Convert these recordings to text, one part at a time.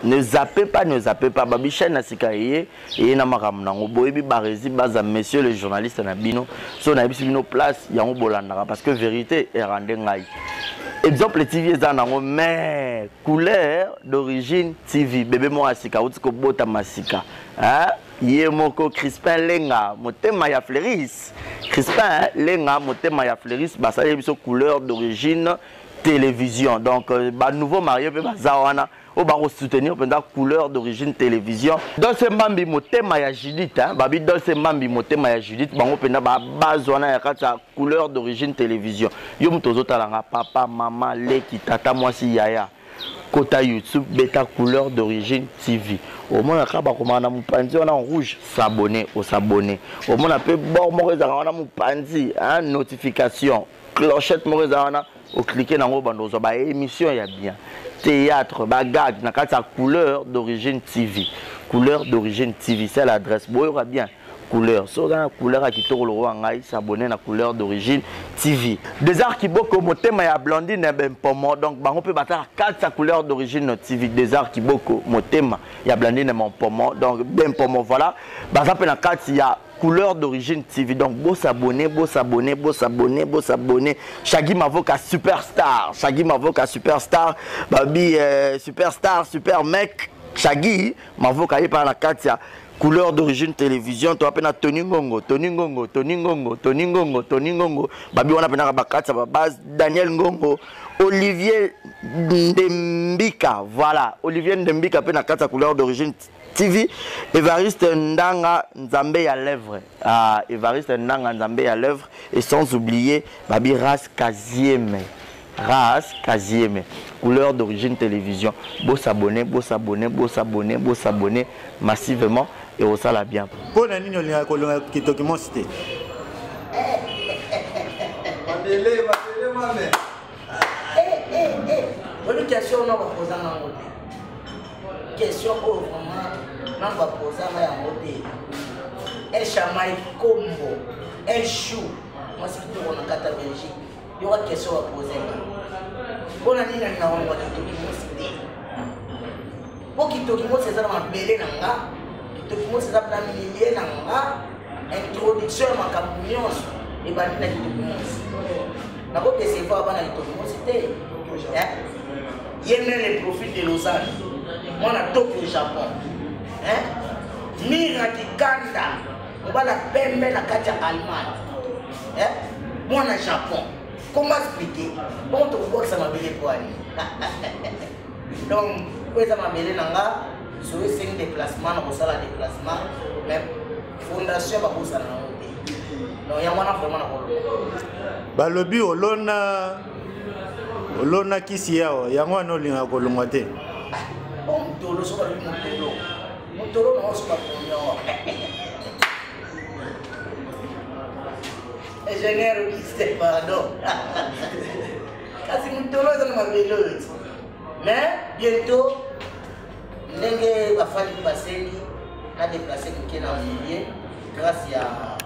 Ne zappez pas, ne zappez pas. Babi chaîne Nasikaye et na makamnango boyebi barezi baza messieurs les journalistes na bino. So na biso bino place yango bolandaka parce que vérité est rendue ngai. Exemple TV ezanango mais couleur d'origine TV bébé mo asika utiko bota masika. Hein? Yemoko Crispin Lenga motema ya Fleuris. Crispin Lenga motema ya Fleuris basa yebiso couleur d'origine télévision. Donc nouveau marié pe bazawana au baro soutenir pendant couleur d'origine télévision. Dans ce mambi motema ya Judith hein babi dans ce mambi motema ya Judith bango penda ba bazwana ya kata couleur d'origine télévision. Yo mutozo talanga papa maman leki tata mwasi yaya kota YouTube beta couleur d'origine TV. Au moins la kaba komana mupanzi on en rouge s'abonner au s'abonner. Au moins on peut bon moreza on a mupanzi hein notification clochette moreza on a au cliquer dans bandozo ba émission ya bien. Théâtre bagage na kata couleur d'origine TV. Couleur d'origine TV c'est l'adresse. Bon aura bien couleur. So dans la couleur à kitoko le roi ngai s'abonner na couleur d'origine TV. Des arts qui boko motema ya blondine ben pomo donc bango peut battre quatre sa couleur d'origine TV. Des arts qui boko motema ya blondine mon pomo donc ben pomo voilà. Baza pe na quatre ya couleur d'origine TV. Donc beau s'abonner, beau s'abonner, beau s'abonner, beau s'abonner. Shaggy Mavoka superstar, Shaggy Mavoka superstar, babi superstar, super mec. Shaggy Mavoka y par la Katia. Couleur d'origine télévision, tu appelles Tony Ngongo, Tony Ngongo, Tony Ngongo, Tony Ngongo, Tony Ngongo, babi on appelle Bakatsa, base Daniel Ngongo, Olivier Ndembika, voilà, Olivier Ndembika appelle la couleur d'origine TV, Évariste Ndanga Nzambe à lèvres, Évariste Ndanga Nzambe à lèvres, et sans oublier babi Ras Kazieme. Ras Kazieme, couleur d'origine télévision. Beau s'abonner, beau s'abonner, beau s'abonner, beau s'abonner massivement et au sala bien. Pour la ligne qui est document cité. Une question on va poser en côté. Question vraiment on va poser en côté. Un chamaï combo, un chou. Moi c'est tout on a carte Belgique. Il y aura une question à poser. Pour la ligne, on va citer. Pour qui document c'est ça dans la belé nanga, qui document c'est ça dans la millier nanga, introduction à ma camion et banni na document. Na ko pese fa bana document c'était. Yémen les profils de Lausanne. Moi na Tokyo Japon. Hein? Mira Kikanda. On va la pembe la katia Allemagne. Hein? Moi na Japon. Comment expliquer? Comment tu vois que ça m'a bien pour aller? Donc, ça m'a bien nanga, sur les 5 déplacements, on a la déplacement, mais fondation va vous ça na côté. Donc, il y a vraiment na rôle. Ba lobi olona kisi yao, yango no linga ko longate. Bon, tolo so ba mutolo. Mutolo no so ba ponyo. Ingénieur qui pardon. Kasi mutolo ça m'a bien. Mais bientôt, ndenge va falloir passer na déplacer qui na milieu grâce à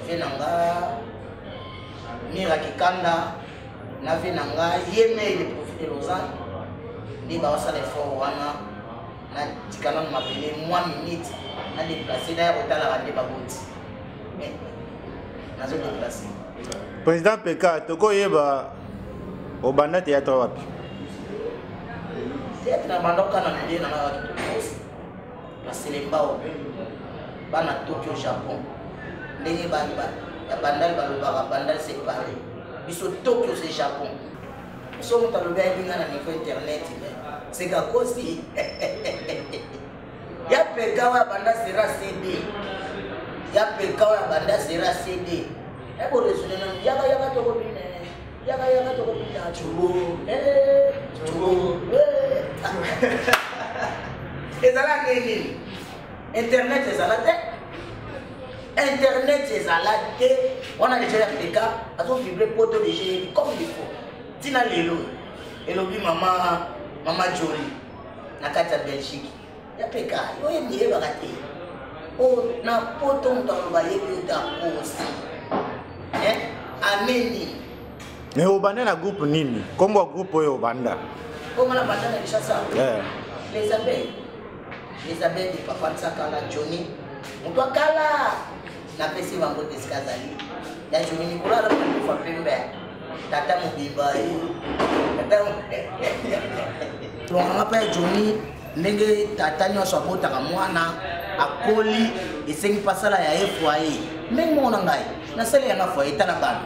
Venanga Mira Kikanda na Venanga yeme le profit de Lausanne ni ba ça l'effort wana na tikana m'appeler moi minute na déplacer na hôtel à rendre baboti. Mais na zo déplacer. Président PK toko yeba obanda théâtre wapi? Théâtre na bandoka na milieu na Tokyo. Parce les mbao bana Tokyo Japon. Ndenge ba ya bandal balobaka bandal c'est pareil. Biso Tokyo c'est Japon. So mo taloba binga na niveau internet c'est ka kosi. Ya peka wa banda sera CD. Ya peka wa banda sera CD. E bo resone na yaga to ko bine. Yaga to ko bine chubo. Chubo. Ezala nini? Internet ezala te. Internet ezala te. On a déjà les cas, à son vibrer poto de génie comme il faut. Tina lelo. Elobi maman Jolie. Na kata Belgique. Ya peka, yo yemire bagate. Oh na poto ndo ba yebi da posi. Ameni. Mais obanda na groupe nini? Kombo groupe oyo obanda. Kombo na banda na lishasa. les abeilles de papa Tsakala Johnny on doit kala na pesi bango deskazali ya Johnny Nicolas la kwa pembe tata mobimba tata donc on appelle Johnny ndenge tata nyonso abotaka mwana akoli esengi pasala ya foyer ndenge mona ngai nasali yanga foyer tala bana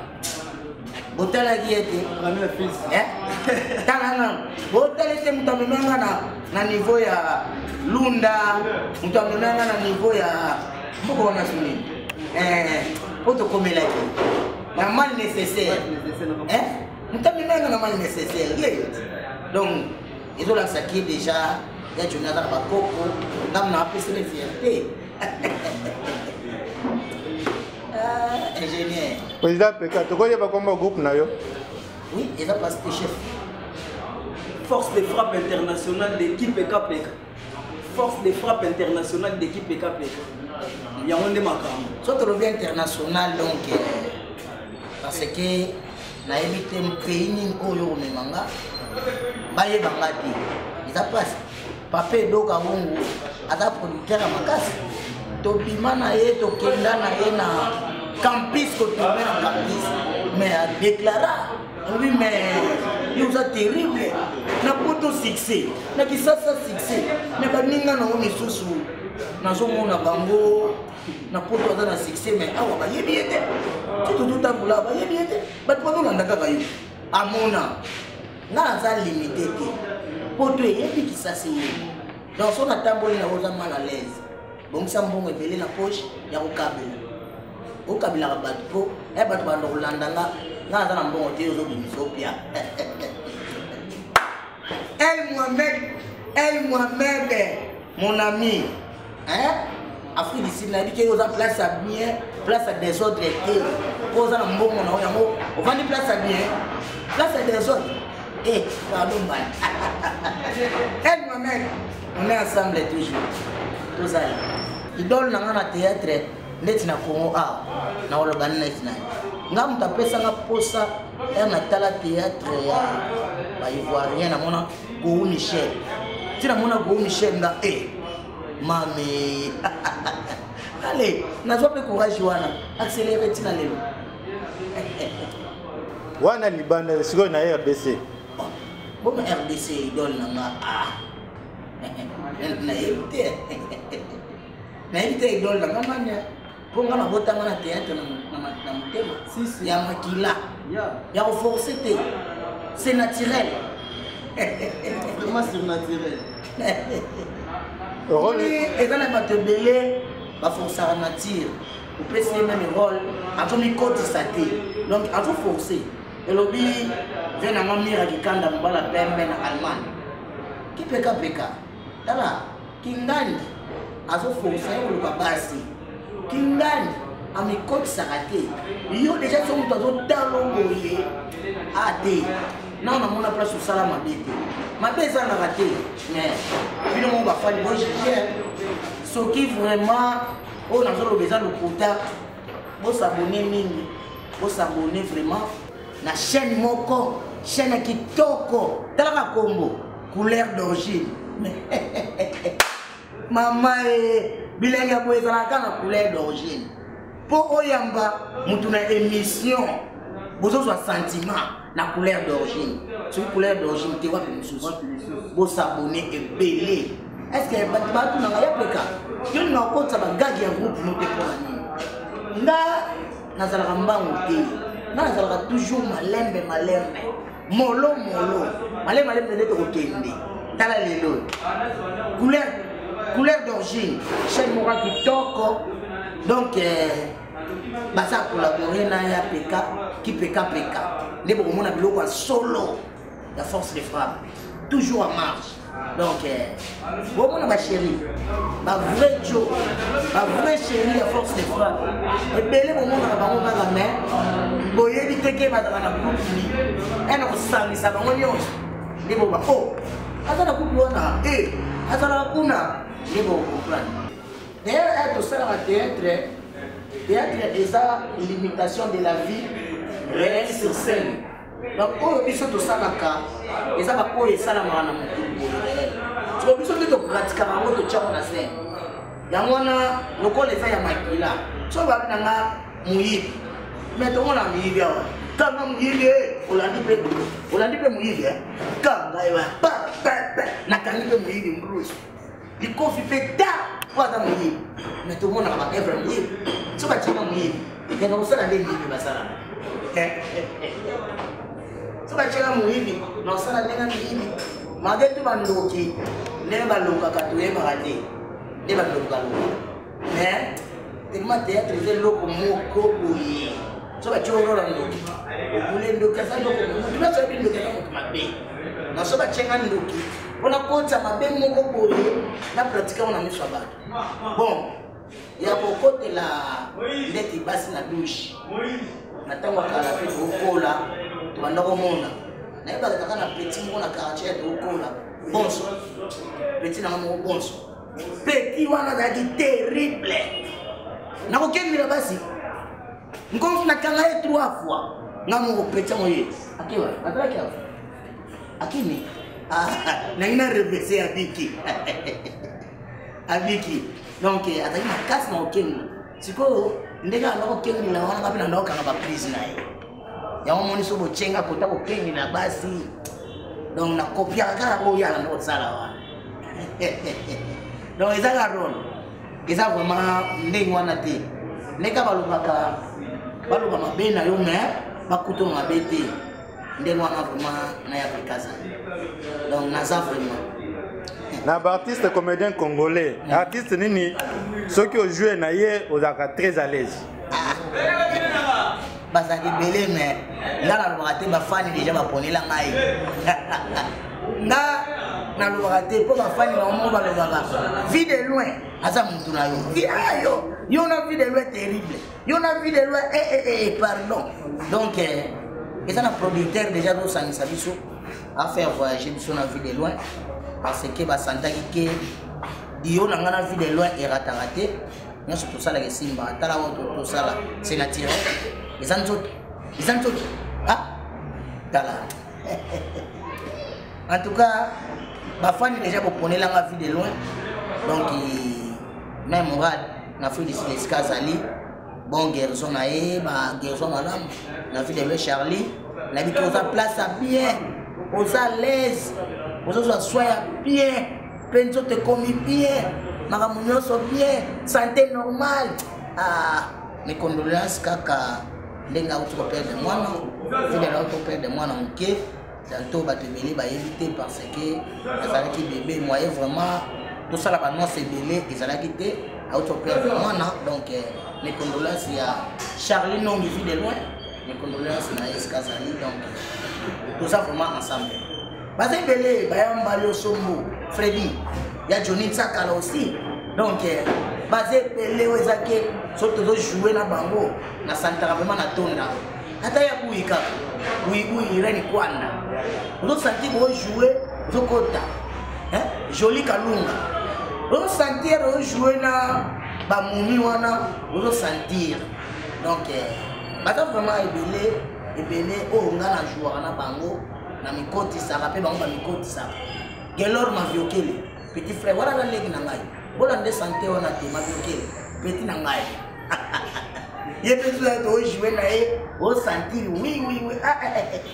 botala kiete tala botala te mutamemanga na niveau ya Lunda mutamemanga na niveau ya mboko na suni poto komela ki na mal nécessaire mutamemanga na mal nécessaire donc ils ont lancé qui déjà il y a Jonathan Bakoko dans la piscine de fierté ingénieur président Peka tu connais pas comment groupe nayo oui ils ont passé chef force de frappe internationale d'équipe PKPK force de frappe internationale d'équipe PKPK il y a un de makam soit revient international donc parce que na évité un pays ni oyo memanga baye bangati ils ont passé Papé Doka Wungu, ada producteur à Makasi. Tobima na ye, tokenda na ye na campus, côté na campus. Mais à déclarer, oui, mais il nous a terrible. Na poto succès, na kisasa succès. Mais quand ninga na on est sous, na zomo na bango, na poto na succès. Mais awa ba yebi ete, tout à boula ba yebi ete. But pour nous on a kayo, amona, na za limité. Poto yebi kisasa yebi. Donc son attamboli na oza mal à l'aise. Bon ça mbongo ebele na poche ya kokabela. Okabela ba bato po, e bato ba ndolanda nga za na mbongo te ozo bimisopia. El Mohamed, mon ami, Afrique du Sud, il dit qu'il y a place à bien, place à des autres étés. Pose à mbongo na yango, on va dire place à bien, place à des autres. Pardon, man. El Mohamed, on est ensemble toujours. Tous allés. Idole dans le théâtre, net na Congo a, na olobana net na. Ngam tapesa nga posa, na tala théâtre ya ba ivoirien na mona Go Michel. Tina mona Go Michel nga mami. Allez, na zope courage wana, accélérer tina lelo. Wana libanda siko na RDC. Bon RDC idole nga na évité idole nga manya pour nga botanga na théâtre na mutema si ya makila ya forcer te c'est naturel vraiment surnaturel rôle et dans la batebele ba forcer la nature au préciser même rôle en tout mi côté saté donc en tout forcer et lobby vient na mamira kikanda mbala pembe na Allemagne qui PKPK tala kingani azo forcer ou le basi kingani amikoti sarate yo déjà son tazo talongo ye ade non na mona place au salama bete ma beza na raté mais bino mo ba fali bo jier ce qui vraiment on a zolo besoin de quota bo s'abonner mingi bo s'abonner vraiment na chaîne moko chaîne kitoko tala kombo couleur d'origine maman bilenga bo ezalaka na couleur d'origine po oyamba mutu na émission bozo so sentiment na couleur d'origine sur couleur d'origine te wa mususu bo s'abonner et belé est-ce que batu na ya peka yo na kota ba gagi ya groupe no te pona ni nga nazalaka mbangu te nazalaka toujours malembe molo malembe nete kokende tala lelo couleur d'origine chaîne mora kitoko donc basa collaborer na ya PK qui PKPK ne bo mona biloko solo la force de frappe toujours en marche donc bon mona ba chérie ba vrai Joe ba vrai chérie la force de frappe et belé bo mona ba ngo ba mais boye bi teke ba na groupe ni ena ko sangisa ba ngo ne bo ba azala kuona azala kuna nebo comprendre d'ailleurs tout ça à théâtre est ça limitation de la vie réelle sur scène donc oh biso tout ça baka eza ba ko esala mana mutu so biso nde topratika bango totyako na scène yango wana lokola eza ya makila so babi na nga moyibi mais tomona moyibi awa kanga moyibi olandi mpe moyibi kanga ewa nakangi mpe moyibi mbrusi likofi mpe ta po aza moyibi mais tomonaka baevre moyibi so batyaka moyibi yaka kosala nde moyibi basala so batyaka moyibi na osala ndenge moyibi mage to bandoki ndenge balongaka toyebaka te nde bandokaloka mais tellement théâtre eza eloko moko boye so batyaka orola ndoki obule ndoki aza ndoko motu nyonso yebi ndoki aza moto mabe na so batyenga ndoki mpona kotisa mabe moko boye na pratika ngo na miso ya bato bon ya kokotela ndeti basi na douche na ntango akala mpe tookola tobanda komona nayebaka kaka na peti moko na quartier tookola bonso peti nanga moko bonso peti wana azalaki terrible nakokengela basi nkofi nakanga ye 3 fois nga moko peti yango ye akiwa azalaki awa akini nangi na reverse ya biki abiki donc azalaki makasi na kokengela sikoyo ndenge anda kokengela wana ngapi nanda kokanga baprise na ye yango moni so botyenga kota kokengela basi donc nakopiaka kaka oyala nde kosala wana donc ezaka role eza vraiment ndenge wana te ndeka baloba mabe na yo mais bakuto mabe te ndenge wana vraiment nayaka ekaza donc naza vraiment na baartiste comédien congolais artiste nini soki ojoue na ye ozalaka très à l'aise bazalaki ebele mais nga nalobaka te bafani deja baponela ngai nga nalobaka te mpo bafani bango balobaka vie de loin aza mutu na yo yo na vie de loin terrible yo na vie de loin pardon donc eza na producteur deja tosangisa biso afaire voyager biso na vie de loin parce que basantaki ke yo na nga na vie de loin erataka te nyonso tosalaka esimba tala oyo tosala c'est naturel eza nzoto tala en tout cas bafani déjà boponelanga vie de loin donc même morale na fille de Lesika azali bon garçon na ye ba garçon malamu na vie de loin Charlie na bito oza place à bien oza l'aise oza soya bien penzo te komi bien makambo nyonso bien santé normale mes condoléances kaka ndenge auti koperdre mwana fidèle auti koperdre mwana moke tantôt bato ebele bayebi te parce que azalaki bébé moyen vraiment tosala banonce ebele ezalaki te auti koperdre mwana donc mes condoléances ya Charlie nongi vie de loin mes condoléances na Esika azali donc toza vraiment ensemble baza ebele bayambali osombo Freddy ya Johnny Tsakala aussi donc baza ebele oyo ezaki so tozojouer na bango na santaka vraiment na tonda ata ya buyi kaka buyi ireni kwanda ozosantir ojouer ozokota Joli Kalunga ozosantir ojouer na bamumi wana ozosantir donc baza vraiment ebele oyo nga na jouaka na bango na mikotisaka mpe bango bamikotisaka gelor maviokele petit frère wana na leki na ngai bolande santé wana te maviokele petit na ngai ye mpe soya toojouer na ye osentir oui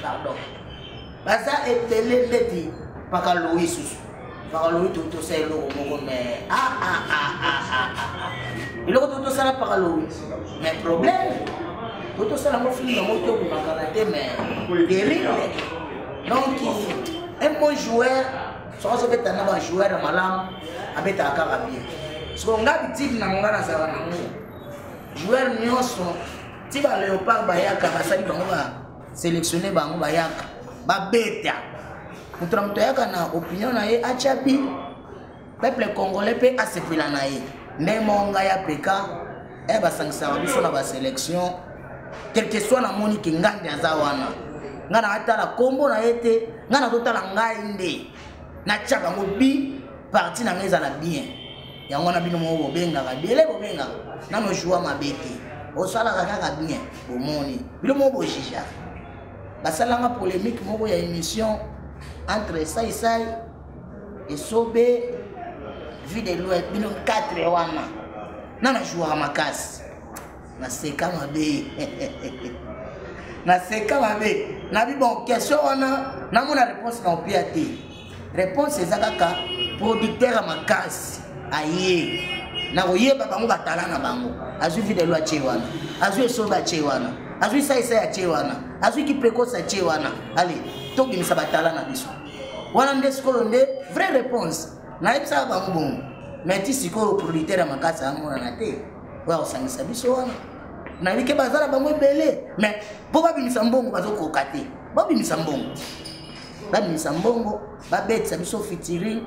pardon baza ebele ndeti mpaka loi susu mpaka loi totosa eloko moko mais eloko totosala mpaka loi mais problème totosala ngo fili yango tokomakana te mais terrible donc un bon joueur soki ozobeta na bajoueur ya malamu abetaka kaka bien soko nga bitiki na nga nazala nango joueur nyonso ti baleopard bayaka basali bango basélectionne bango bayaka babeta moto na moto ayaka na opinion na ye atyabi peuple congolais mpe asepela na ye nde mo ngai apeka basangisaka biso na basélection quelque soit namoni ke ngandi aza wana nga na atala kombo na ye te nga nazotala ngai nde natyaka yango bi parti na ngai ezala bien yango wana bino moko bobengaka biele bobengaka nano joua mabe te osalaka kaka bien bomoni bino moko bojijaka basalanga polémique moko ya émission entre saisai et Sobé, vu de l'eau, et 4 wana. Nana joueur à ma casse. Na seka mabe. Na seka mabe. Na bi bon question wana, na mona réponse na opiate. Réponse c'est kaka producteur à ma casse. Aye. Na oyeba bango batala na bango. Azui vu de l'eau a wana. Azui Soba wana. Azui sa wana. Azui qui précoce wana. Allez, toki misa batala na biso. Wana ndesko vraie réponse. Na ipsa bango bon. Mais tu sais quoi, producteur à ma casse à mon anaté. Ouais, on s'en est biso wana. Na wike bazala bango belé. Mais pour ba bimisa mbongo bazo kokate. Ba bimisa mbongo. Ba bimisa mbongo, ba bête sa biso featuring.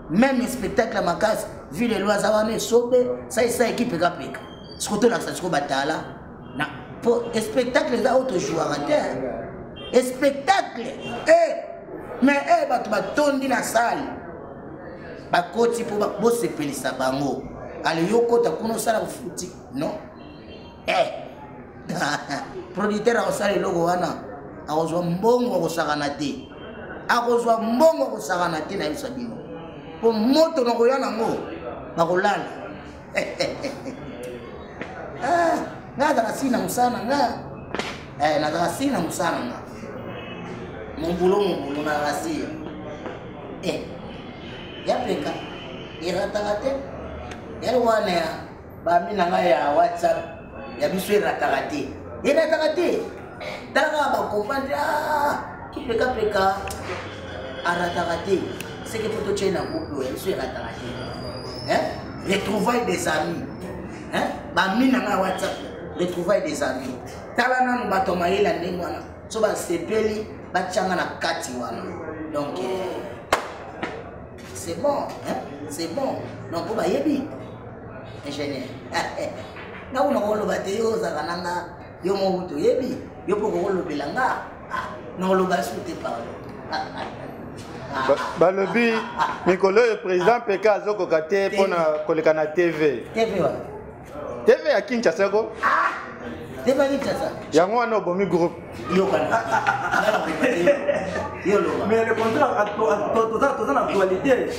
Même spectacle à ma casse, vu les lois zawane Sobé, ça équipe peka. Ce que tu as ça ko batala. Na pour spectacle les autres joueurs à terre. Spectacle. Mais ba tondi na salle. Ba koti pour ba se pelisa bango. Ale yoko ta kuno sala futi, non? Producteur a osala logo wana. A ozwa mbongo ko sakana te. A ozwa mbongo ko sakana te na biso bino. Pour moto na koyana ngo ba kolala. Nga da sina musana nga. Na da sina musana nga. Mumbulo na rasi. Ya peka. Iratakate. Ya wana ba mina nga ya WhatsApp. Ya biso iratakate. Iratakate. Daga ba comprendre qui peka aratakate. C'est que pour te na couple, elle se iratakate. Retrouvailles des amis. Ba mina nga WhatsApp. Retrouvailles des amis. Talana no batoma yela ndengwana. So ba sepeli ba changa na kati wana. Donc c'est bon, c'est bon. Donc pour bayebi ingénieur. Na una ko lo bateyo za kananga yo mo buto yebi yo poko ko lo belanga. Na lo basute pardon. Balobi Mikolo le président PK azoko kate pona koleka na TV. TV wa. TV ya Kinshasa ko? TV ya Kinshasa. Yango wana obomi groupe. Yo kana. Mais le contrat dans l'actualité,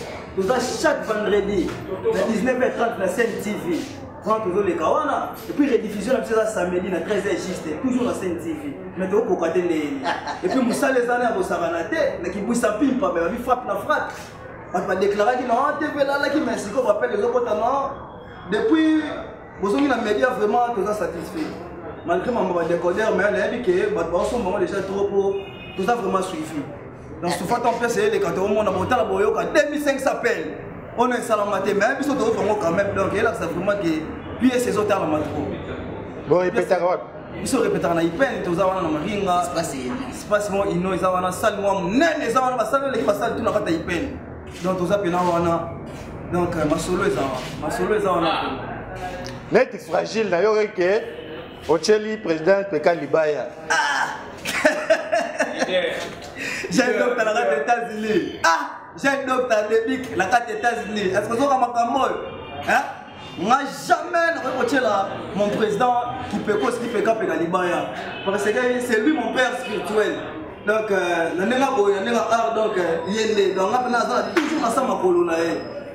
chaque vendredi à 19h30 la scène TV. Quand tu les Kawana, et puis rediffusion la samedi à 13h juste, toujours la scène TV. Mais tu peux pas et puis Moussa les années à Saranate, qui bouge sa pipe, il frappe la frappe. On va déclarer qu'il y a un TV là qui m'a dit qu'on rappelle les autres depuis, vous avez les médias vraiment tout ça satisfait. Malgré mon décodeur, mais elle a dit que les gens trop pour tout ça vraiment suivi. Donc souvent on peut essayer les cantos, on a monté la boyoka 2500 appels. On est salamaté, mais ils sont quand même. Donc là c'est vraiment que puis ces autres à la matro. Bon, répétez quoi? Ils sont répétés dans Ipen, tous avons dans Maringa. C'est pas si moi ils nous avons dans salle moi, nem les avons dans salle les passages tout dans la Ipen. Donc tous appels là donc ma solo est en net fragile na yo que Ocheli président PK Libaya. J'ai un docteur à la États-Unis. J'ai un docteur à la carte États-Unis. Est-ce que vous avez un mot? Moi jamais reproché là mon président qui peut cause qui peut capter Libaya. Parce que c'est lui mon père spirituel. Donc la nena boy, la nena art donc yende. Donc là on a toujours ensemble ma colonne.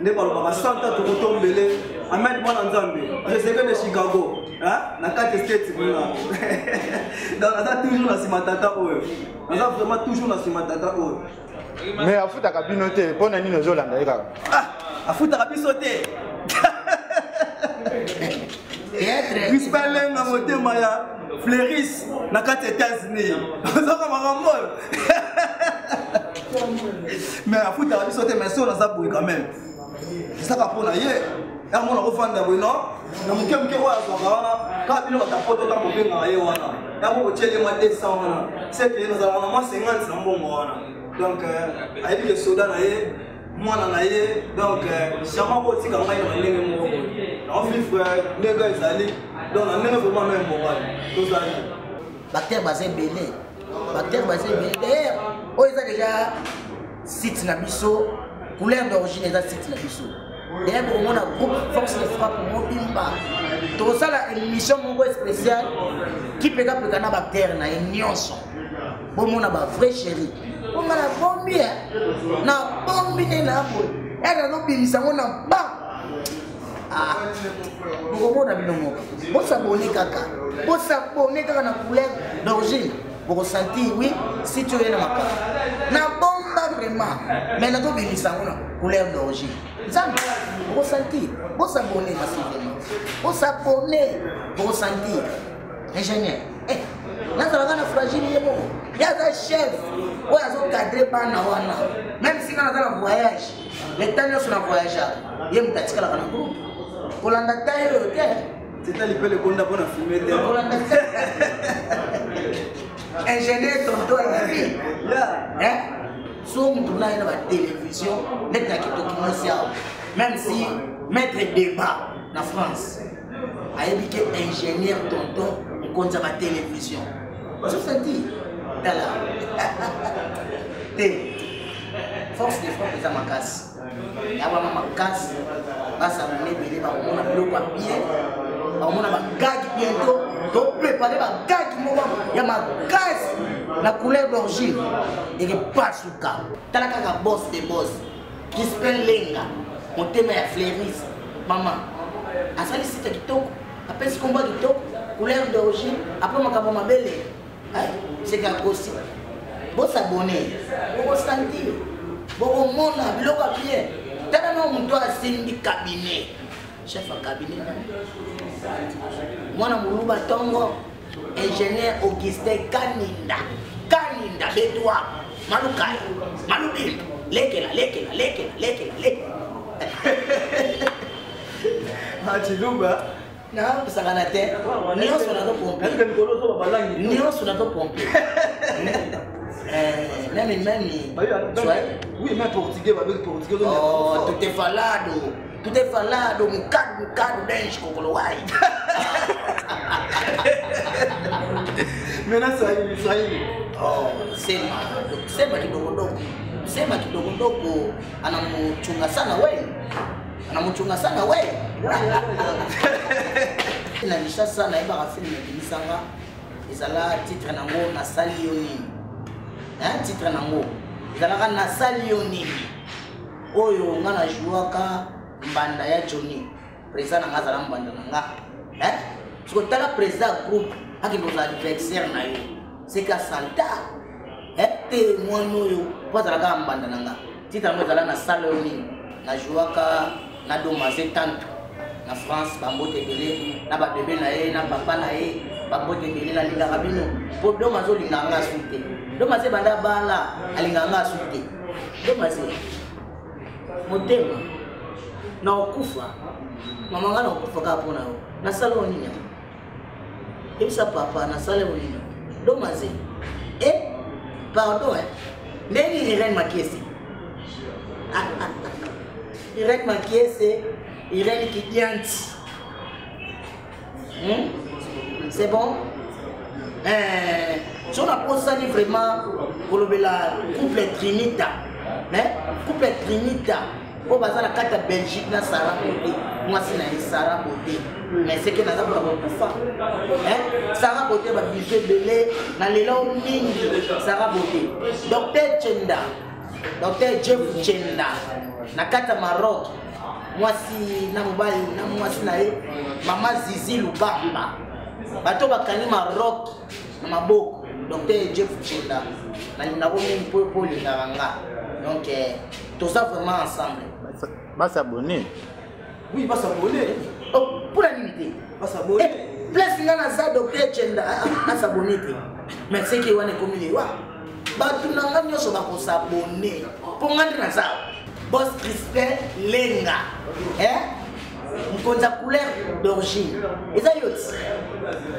Ne parle pas Santa tout tombé. Ahmed Bonanzambe, président de Chicago. Na carte state là. Donc on a toujours la simatata oyo. On a vraiment toujours la simatata oyo. Mais à foutre à cabinoté, pour nani nos Hollandais kaka. À foutre à bisoté. Crispelin na moté maya fleuris na carte États-Unis. Ça comme un mol. Mais à foutre à bisoté mais ça on a boué quand même. C'est ça qu'on a hier. Et on a refait d'abord non. Na muke wa zwana ka bino ka poto ta mobenga ye wana. Ya mo tshele ma 200 wana. C'est que nous avons moins 50 na mbongo wana. Donc ayebi le soda na ye mwana na ye donc chama ko tika ngai na ndenge mo. Na frère ndega ezali. Donc na ndenge vraiment même moral. Tout ça. Bactère basé belé. Bactère basé belé. Oh ils ont déjà site na biso couleur d'origine eza site na biso. D'ailleurs, on a un groupe Force de Frappe Mobimba. Tout ça, la émission spéciale qui peut être un bactère, une nyonso. Bon, on a un vrai chéri. On a la bonne bombi na bombi na boy era no bimisa ngona ba bokomona binomo bosabone kaka na couleur d'origine bokosentir oui si tu es na bomba vraiment mais na to bimisa ngona couleur d'origine nzambe bokosentir bosabone massivement bokosentir ingénieur nazalaka na fragile ye moko ye aza chef oyo azokadre bana wana même si nga naza na voyage leta nyonso na voyageaka ye moto atikalaka na groupe kolanda taille oyo te c'est lipe lekonda mpona filme te kolanda ingénieur tonto ayabi so motu na ye na batélévision ndeti na kitoki mosi awa même si maître débat na France ayebi ke ingénieur tonton mokonzi ya batélévision ososenti tala te force de frappe eza makasi yabama makasi basabone ebele bakomona biloko ya bien bakomona bagagi bientôt toprépare bagagi moko ya makasi na couleur d'origine eke pasuka tala kaka boss de boss Crispin Lenga motema ya Fleuris mama asali site kitoko apesi kombo kitoko couleur d'origine après makambo mabele c'est qu'à aussi bon s'abonner bon sentir bon mona biloko bien tala no muntu asimbi cabinet chef à cabinet mwana muluba tongo ingénieur Augustin Kaninda bedwa malukai malubimba lekela Chiluba non, ça va la terre. Ni on s'en a pompé. Même. Oui, même portugais, avec portugais. Oh, tout est falado. Mon cadre d'ange, Kokoloai. Maintenant, ça y est. Oh, c'est ma kidogo. Anamuchunga sana we. Na lisha sana eba film bilisanga ezala titre nango na sali yoni. Titre nango ezala na sali yoni. Oyo nga na jouaka mbanda ya Johnny. Président nga zala mbanda nga. Siko tala président groupe akindo za adversaire na yo. C'est ka Santa. Te mwana yo pozala ka mbanda nga. Titre nango ezala na sali yoni. Na jouaka na dommage tanto na France bambote belé na ba bébé na ye na papa na ye bambote belé na lingaka bino po dommage olinganga sute dommage banda bala alinganga sute dommage motema na okufa mama ngana okufa ka pona yo na sala oninya ebisa papa na sala oninya dommage pardon neni Irene Makiesi Irene Makiesi, Irene Kidianti. C'est bon? Si on a posé vraiment pour le couple Trinita, couple Trinita, au bazar la carte Belgique, na Sarah Bodé, moi c'est na Sarah Bodé, mais c'est que na pas beaucoup fa. Sarah Bodé va viser belé, na l'élan mingi, Sarah Bodé. Docteur Jeff Chenda. Nakata Maroc, moi si na mobali na mwasi na ye mama Zizi Lubamba bato bakani Maroc na maboko docteur Jeff Chenda na bomi pour les naranga donc tout ça vraiment ensemble s'abonner oui s'abonner pour la limiter s'abonner place ngana za docteur Chenda s'abonner mais c'est que wana komile wa bato nanga nyoso ba ko s'abonner pour ngandi na za Boss Crispin Lenga, mkonza couleur d'origine. Eza yoti.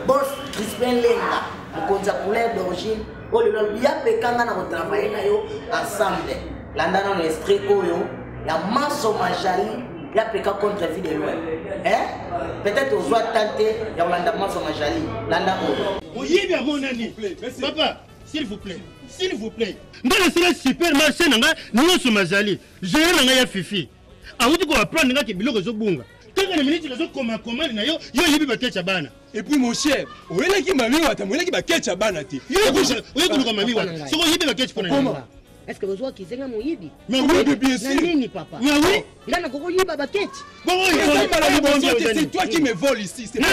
Boss Crispin Lenga, mkonza couleur d'origine. O le ya pekanga na travailler na yo ensemble. Landa na esprit oyo, ya Maso Majali, ya peka contre vie de loin. Peut-être aux joie tenter ya landa Maso Majali, landa oyo. Oui bien mon ami. Papa, s'il vous plaît. Dans le supermarché, nous sommes Mazali. Je n'ai pas fifi. A vous dire qu'on va prendre un billet de Zobunga. Quand on a minute, nous sommes comme et puis mon cher, où est-ce qu'il m'a mis? Où est-ce qu'il m'a mis? Est-ce que besoin qu'ils aient un moyibi? Mais oui, bien sûr. Nini, papa? Mais oui. Il a un gros yiba baketch. Bon, c'est toi qui me voles ici. C'est pas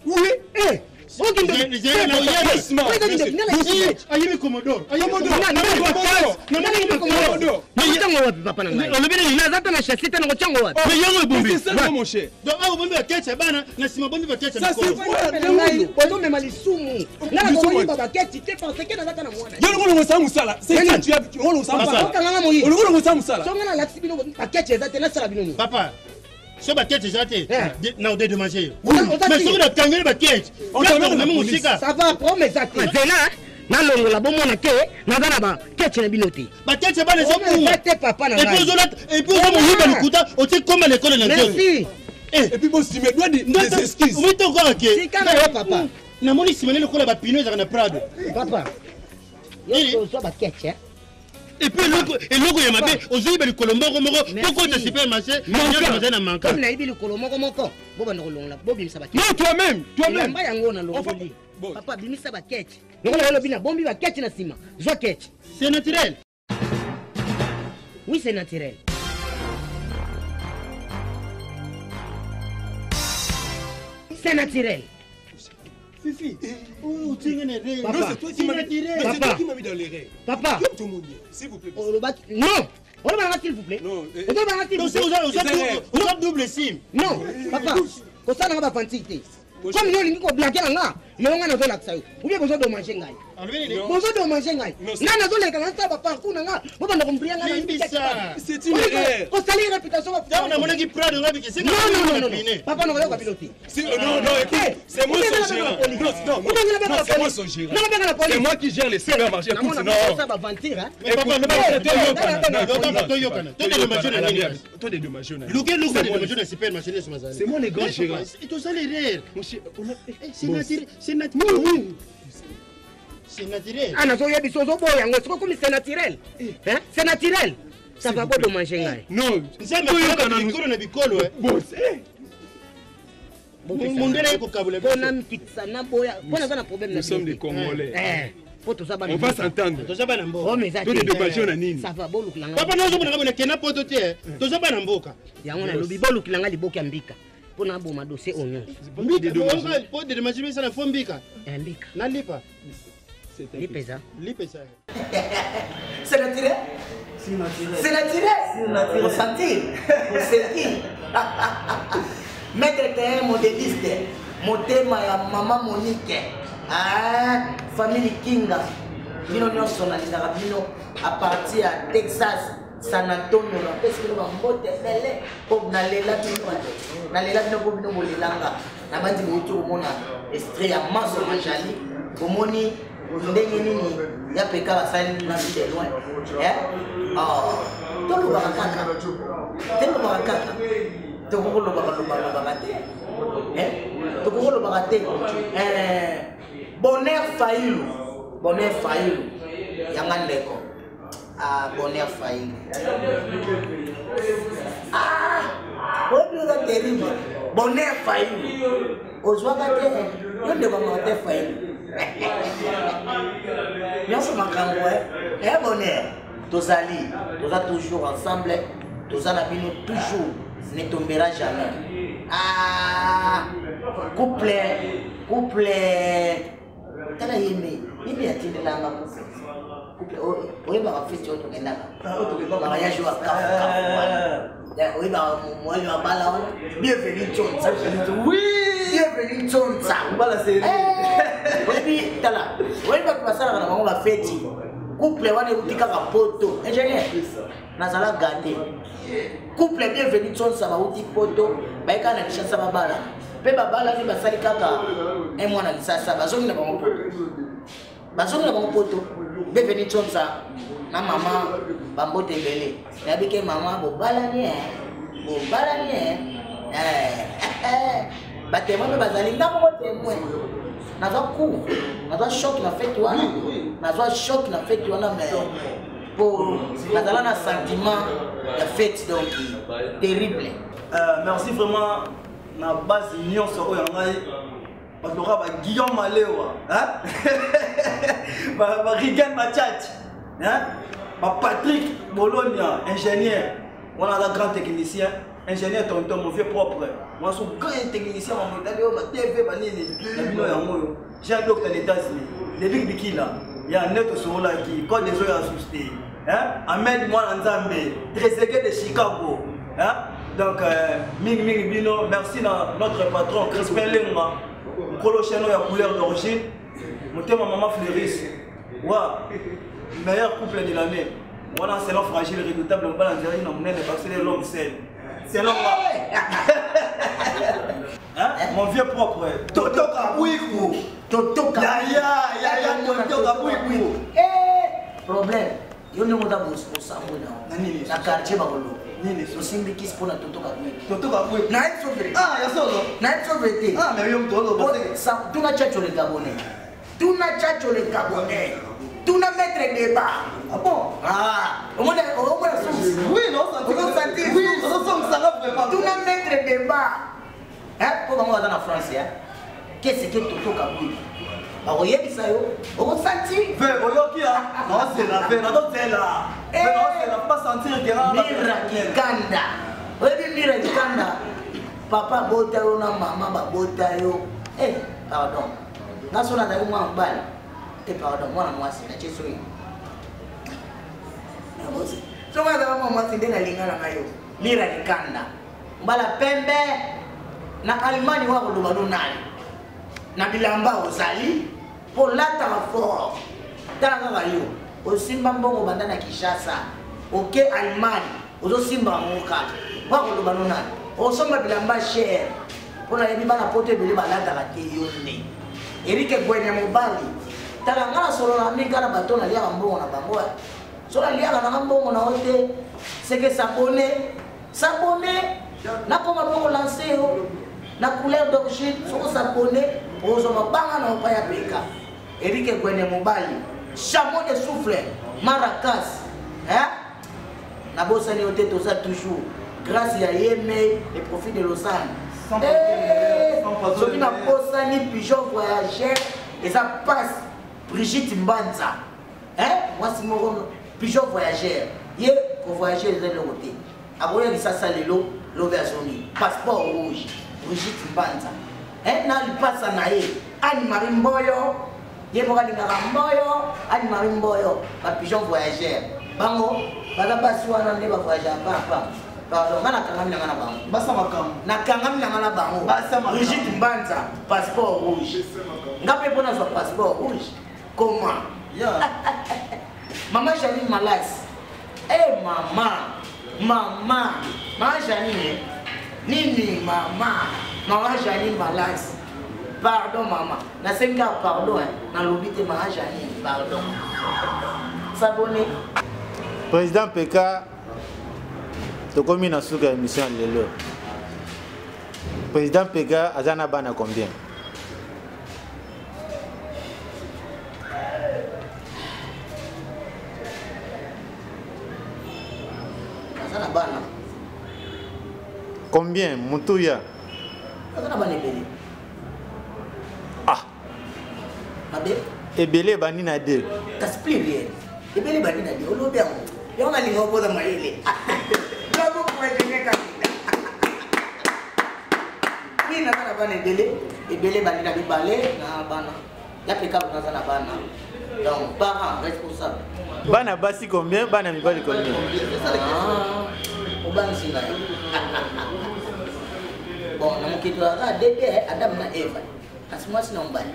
Oui. Eh. Ayemi Commodore. Papa. So bakete zate na ode de manger. Mais so na kangere bakete. Ça va promesse zate. Zela na longo la bomona ke na bana ba ketche na binote. Bakete ba les hommes. Zate papa na. Et puis on mo yiba likuta o te comme l'école na ndio. Merci. Et puis bon si me doit des excuses. Oui to ko ke. Si kana yo papa. Na moni si mene lokola ba pino za na Prado. Papa. Yo so ba ketche. Et puis logo ya mabe ozoyi ba likolombo moko poko ta supermarché na na manka. Comme na ibi likolombo moko. Bo ba ndolonga bo bimisa ba ketche. Non toi-même. Yamba yango na longo li. Papa bimisa ba ketche. Ngolo lo bina bombi ba ketche na sima. Zo ketche. C'est naturel. Oui, c'est naturel. C'est naturel. Fifi, oh, tu es né. Papa, non, c'est toi qui m'as mis dans les rêves. Papa, s'il vous plaît. Non, on va s'il vous plaît. Non, on va double sim. Non, papa, comme ça, on va pas fantasiter. Comme nous, on blaguer là, mais on a besoin d'accès. Ou bien besoin de manger ngaï. Besoin de manger ngaï. Non, non, ça va pas pour nous. On va nous comprendre. C'est une erreur. On salit réputation. On a mon équipe près de nous. Non. Papa, non, on va piloter. Non, c'est moi son gérant. Non, c'est moi son gérant. C'est moi qui gère les supermarchés. Non, ça va mentir, hein. Mais papa, c'est moi le grand gérant. C'est naturel. C'est naturel. Ah, c'est naturel. C'est naturel. Ça va pas de manger. Non, c'est nous sommes des Congolais. On va s'entendre. Ça va Papa, nous sommes pour un dossier oignon. C'est naturel. C'est naturel. Pour sentir. Pour sentir. Maître était un modéliste. Mon thème est maman Monique. Famille Kinga. Nous sommes à partir à Texas. San Antonio, parce que nous avons des belles pour n'aller là, n'aller là, nous pouvons nous langa. Na bandi mutu mona extrait ya maso majali, bomoni ndenge nini ya peka basali na vie de loin. Tolo bakaka. Tolo bakaka. Tokolo bakate. Tokolo bakate. Bonheur Faïlou. Yanga ndeko. Bonheur Faïlou. C'est terrible. Bonheur Faïlou. Ozwaka te, yo ndeko ngate Faïlou. Nyonso makambo bonheur. Tozali, toza toujours ensemble, toza na bino toujours, ne tombera jamais. Couple. Tala yeme, yeme atindelanga couple. Oui, ma fille, tu as mariage à Kafu. Oui, moi, je vais bienvenue, Tchonsa. Oui, bienvenue, Tchonsa. Et puis, tala. Oui, ma passer à la fête. Couple, on est au tika poto. Ingénieur, Nazala gâté. Couple, bienvenue, Tchonsa, au tika poto. Baïka na chance à babala. Pe babala ni basali kaka. Un mois na lisasa, bazongi na bango poto. Bazongi na bango poto. Bienvenue Tchonsa, na maman Bambote Bele. Yabike maman bobalani Batema bazali na mo témoin. Naza coup, naza choc na fête wana. Naza choc na fête wana mais pour nazala na sentiment de fête donc terrible. Merci vraiment na base union soko yangai. Parce que Guillaume Malewa, hein? Rigan Machat. hein? Patrick Bologna, ingénieur. On a un grand technicien. Ingénieur tonton, mon vieux propre. Moi, je suis un grand technicien. J'ai un docteur aux États-Unis. Depuis que il y a un autre sur là qui code des oeufs assustés. Ahmed Mwanzambe, Trezeguet de Chicago. Donc, Ming Bino, merci à notre patron Crispin Lenga. Kolo Cheno, il y a couleur d'origine. Mon thème, maman Fleuris. Meilleur couple de l'année. Voilà, c'est l'homme fragile, redoutable, on va l'enterrer dans mon aile parce que c'est l'homme seul. C'est l'homme là. Mon vieux propre. Toto Kabouikou. Toto Kabouikou. Toto Kabouikou. Problème. Yo ne moda bos pour ça na quartier bagolo. Nini so simbi kis pona Toto Kabouikou. Toto Kabouikou. Na être sauvé. Ah, ya solo. Na être sauvé. Ah, mais yo mtolo. Ça tu na chacho les Gabonais. Tu na chacho les Gabonais. Tu n'as mettre débat. Ah bon? Ah, au moins oui, non, ça oui, tu n'as mettre débat. Hein? Comment on va dans la France? Qu'est-ce que Toto Kabouikou? Bah, vous voyez ça, vous sentez? Non, c'est la peine, non, c'est là. C'est la pas sentir qu'il y a un Mirakikanda. Oui, Mirakikanda. Papa Botayo, maman Botayo. Eh, pardon. Dans son adage, moi en balle. Pardon, moi c'est la chessoui. So moi c'est ndena lingana ngayo. Mira kikanda. Mbala pembe na Allemagne wa kuluba donali. Na bilamba ozali pour lata fort. Tanga ngayo. Osimba mbongo bandana Kinshasa. OK Allemagne. Ozo simba moka. Wa kuluba donali. Osomba bilamba cher. Pona yebi bana pote bele balata ka teyone. Erike Gwenya Mobali. Talangana solo na minga na bato na lia mbongo na bango. Solo lia na mbongo na hote. C'est que s'abonner na koma bongo lancer na couleur d'origine, soko s'abonner ozo mabanga na opaya peka. Eric Gwenya Mobali, chameau de souffle, maracas. Na bossa ni hote to ça toujours grâce à Yeme et profit de Lausanne. Soki na bossa ni pigeon voyageur et ça passe Brigitte Mbanza. Moi c'est mon pigeon voyageur. Hier, pour voyager les autres côtés. Après, il s'est salé l'aubergine. Passeport rouge. Brigitte Mbanza. N'a il passe à Naïe. Annie Marie Mboyo. Il y a Mboyo. Annie Marie Mboyo. Ma pigeon voyageur. Bango. Bala baswa na ndeba voyageur. Pardon, on a quand même la bango. Basa makam. Na quand même la bango. Brigitte Mbanza. Passeport rouge. Ngape pona son passeport rouge. Comment? Maman Janine Malas. Eh maman Janine. Nini maman Janine Malas. Pardon maman. Na 5 ans pardon. Na l'obité maman Janine. Pardon. S'abonner. Président PK, tu commis dans cette émission lelo. Président PK, Azana Bana combien? Combien Moutouya? Ah. Ebele bani na de. T'expliques. Ebele bani na de. On l'obéit. Et on a les robots dans ma île. Bravo pour être génial. Oui, na bana bana ebele bani na balé na bana. Ya peka dans na bana. Donc parents responsables. Bana basi combien? Bana mi bali combien? Obana sina. Bon, na mkitu aka dede Adam na Eva. Asima sina mbali.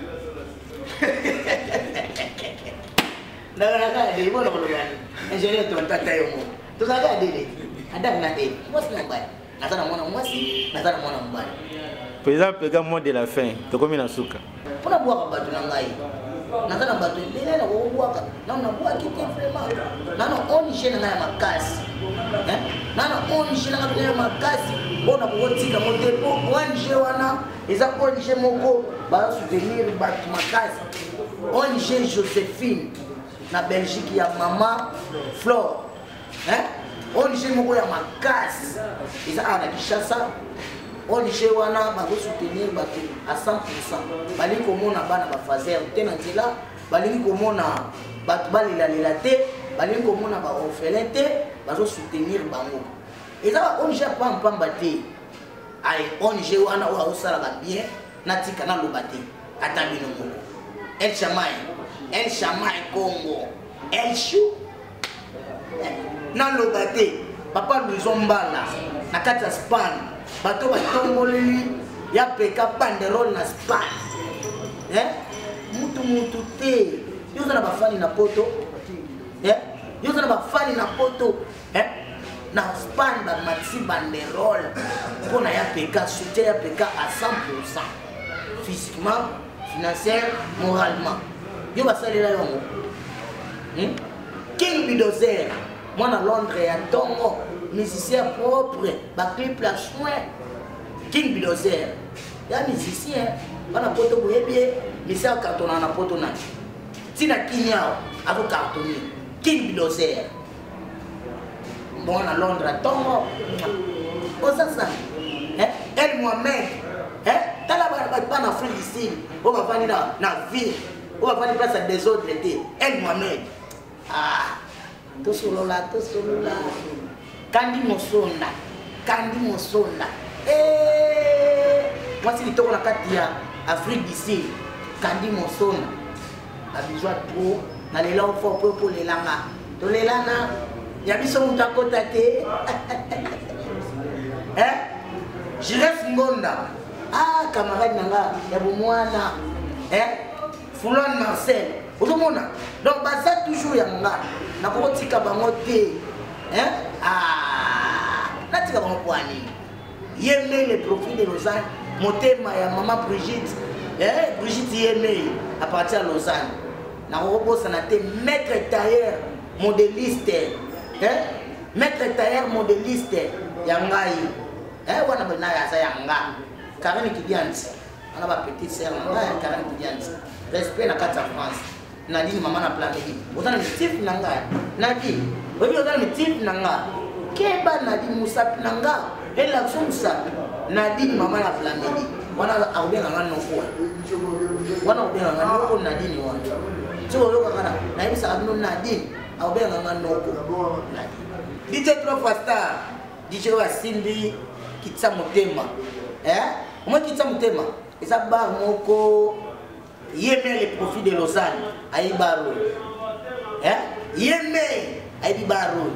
Na de bona bona gani. Engineer to ntata yomo. To saka dede Adam na Eva. Mwasi na mbali. Nazana mwana mwasi, nazana mwana mbali. Président Pega mot de la fin. To komi na suka. Pona bwaka batu na ngai. Nazana batu ndele na bwaka. Na bwaka kiti vraiment. Nano oni shena na makasi. Nana onje na kabila makasi bona kuotika motepo onje wana eza onje moko ba souvenir ba makasi onje Josephine na Belgique ya mama Flore onje moko ya makasi eza ana Kinshasa onje wana ba soutenir ba à 100% bali komona bana ba fazer tena nzela bali komona batu balila lilate balingi komona baorphelin te bazosoutenir bango eza baong pampamba te ay ong wana oyo azosalaka bien natika naloba te ata bino moko El Chamay Congo El Chou naloba te papa Louison Mbala na kati ya Spain bato batongoleli ya peka banderole na Spain mutu te yoza na bafani na poto yoza na bafani na poto na Spain bamati banderole mpona ya peka soutien ya peka à 100% physiquement financière moralement yo basalela yango King Bulldozer mwana Londres ya Tongo musicien propre baclip la soin King Bulldozer ya musicien bana poto boyebie misa cartona na poto na tina kinyao ako cartonné King Bulldozer mwana Londres ya Tongo osasa El Mohamed tala bana Afrique du Sud o bafani na ville o bafani place à des autres été El Mohamed tosolola kandi mosonda mwasi litoko na kati ya Afrique du Sud kandi mosonda babizwa tro na lela ofo po lelanga tolelana ya biso mutu akota te Jires Ngonda camarade nanga ya bomwana Fulon Marcel otomona donc baza toujours ya nga nakotika bango te natika bango poani yeme le profil de Lausanne motema ya maman Brigitte yeme à partir de Lausanne nakokobosana te maître tailleur modéliste ya ngai wana bana ya sa ya nga Karen Kidianti ana ba petite sœur na ya Karen Kidianti respect na kati ya France Nadine maman na planeti ozana mitif na nga Nadine obi ozana mitif na nga keba Nadine musapi na nga ela musapi Nadine maman na planeti wana aubenga nga noko wana aubenga nga noko Nadine wana tso loka kana na ibisa abino Nadine aubenga nga noko Nadine DJ Profastar DJ wa Simbi kitsa motema moi kitsa motema eza bar moko yeme le profit de Lausanne ayi baro yeme ayi baro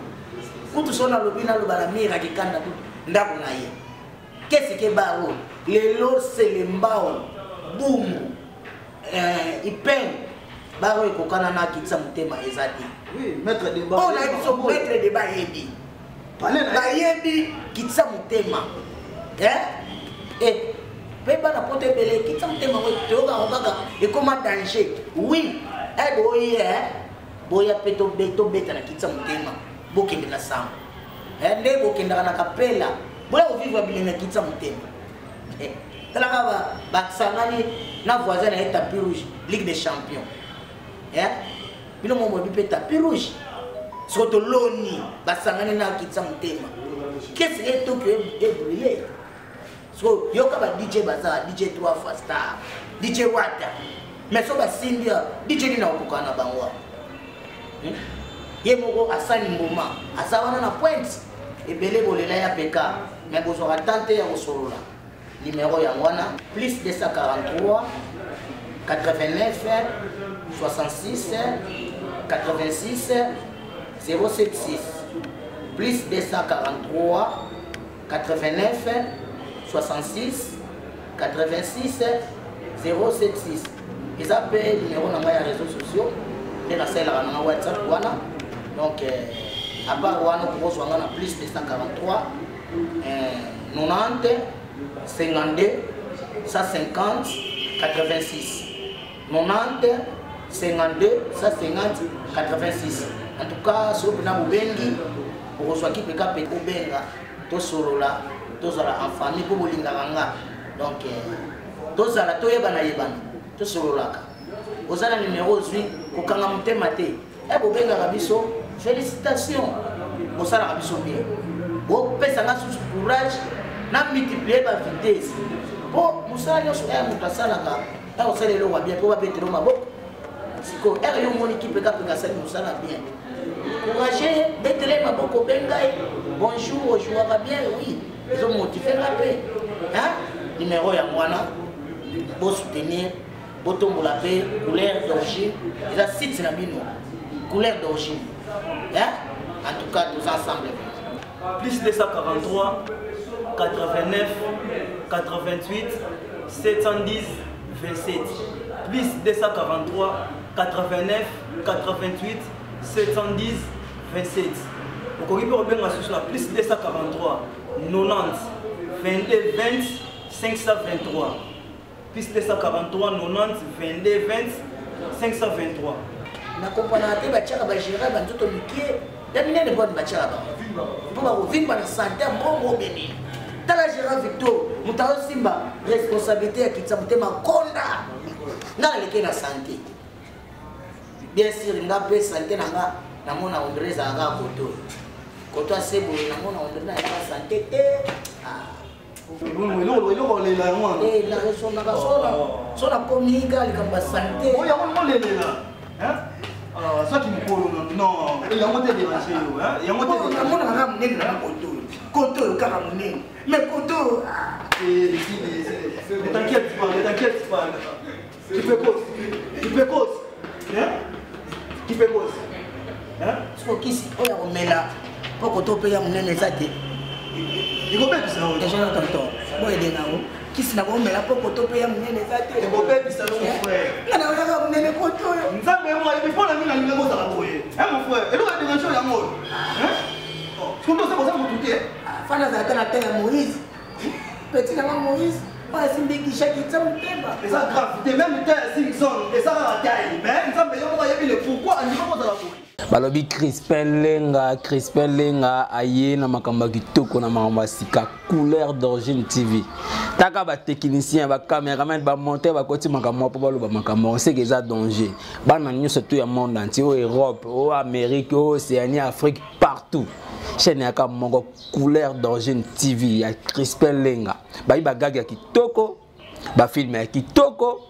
kutu sona lobina lobala mira kikanda tu ndako na ye qu'est-ce que baro lelo selembao boum ipen baro ekokana na kitsa motema ezadi oui maître de bar on a dit son maître de bar yebi bayebi kitsa motema peba na poto ebele kitsa motema toyoka kaka ekoma danger oui boya pe tobeta na kitsa motema bokende na sango nde bokendaka na kapela boya kovivre bilenge ya kitsa motema talaka basangani na voisin na ye tapis rouge ligue des champions bino momoyebi mpe tapis rouge soko toloni basangani na kitsa motema qu'est-ce que tokyo ebrûlé so yoka ba DJ baza DJ 3 fois star DJ Wata mais so ba Sindia DJ ni na okukana bangwa ye moko asani mboma asawana na point ebele bolela ya peka mais bozo attente ya osolola numéro ya ngwana plus 243 89 66 86 076 plus 243 89 66 86 076 ils appellent numéro na ya réseaux sociaux et la celle na WhatsApp wana donc à part wana pour soit na plus 243 90 52 150 86 90 52 150 86 en tout cas sur na bubengi pour soit qui peut capter obenga to solola tozala en famille pour bolingaka nga donc tozala toyebana yebana tosololaka ozala numéro ozwi kokanga motema te bobengaka biso félicitation bosalaka biso bien bopesanga susu courage na multiplier bavitese po mosala nyonso moto asalaka akosala eloko bien po babetelo maboko sikoyo ere yo moni kipeka mpenga asali mosala bien Courageux, Bethlehem Maboko Bengai. Bonjour, je vois bien, oui. Ils ont motivé la paix. Hein? Numéro ya mwana. Pour soutenir, pour tomber la paix, couleur d'origine. Ils ont site na bino. Couleur d'origine. Hein? En tout cas, tous ensemble. Plus 243 89 88 710 27. Plus 243 89 88 710 27. Vous pouvez revenir sur la plus 243 90 22 20 523. Plus 243 90 22 20 523. Na comprendre que bachaka bajira bantuto mikie damine ne bonne bachaka pour vivre na santé mbongo beni tala gérant Victor mutao simba responsabilité ya kitsamute makonda na leke na santé bien sûr ngape santé nanga na mona ondreza aga koto asebo na mona ondreza na santé la raison na so na communiquer likamba santé oya hein. Ça qui me parle, non, il y a un côté déranger, hein, il y a un côté déranger. On a ramené le Koto, Karamouné, mais Koto. Ne t'inquiète pas, Tu fais cause, hein? Tu fais cause, hein? Ce qui est, on met là, pour Koto paye à mon nez, ça dit. Il faut bien que ça. Déjà, on t'entend. Bon, il est là. Qui s'est là, on met là, pour Koto paye à mon nez, ça dit. Il faut bien que ça, mon frère. Non, non, on a mon Koto. Il faut la mine à numéro de la boye. Hein, mon frère? Et là, il y a des gens qui ont mort. Hein? Comment ça, vous avez tout? Fana za la terre à Moïse. Petit maman Moïse. Pas si mbeki chaki tsamu temba. Et ça grave, t'es même terre 6 zones et ça va la taille. Mais ça me dit pourquoi on n'y va pas dans la boue. Balobi Crispin Lenga aye na makamba kitoko na makamba sika couleur d'origine TV. Taka ba technicien ba cameraman ba monter ba koti makamba po baloba makamba on sait que ça danger. Ba na nyo surtout ya monde entier au Europe, au Amérique, au Océanie, Afrique partout. Chaîne ya kamongo couleur d'origine TV ya Crispin Lenga. Ba iba gag ya kitoko, ba film ya kitoko.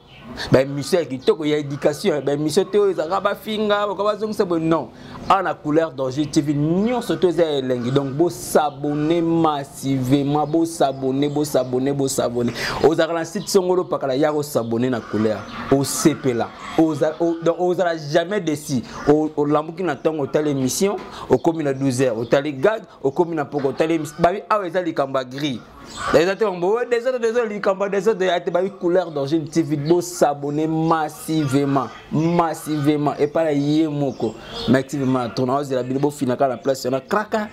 Ben monsieur qui toko y a éducation ben monsieur théo ça va finga ba zongisa non à la couleur d'origine TV nyon surtout c'est lengi donc beau s'abonner massivement beau s'abonner aux ara site songolo pakala ya ko s'abonner na couleur au CP là aux ara jamais déçu au lambuki na tongo telle émission au commune à 12h au tali gag au commune à poko tali babi aweza likamba gris. Les autres couleur d'origine TV beau s'abonner massivement et pas la yemoko massivement tournage de la bilbo finaka la place on a kraka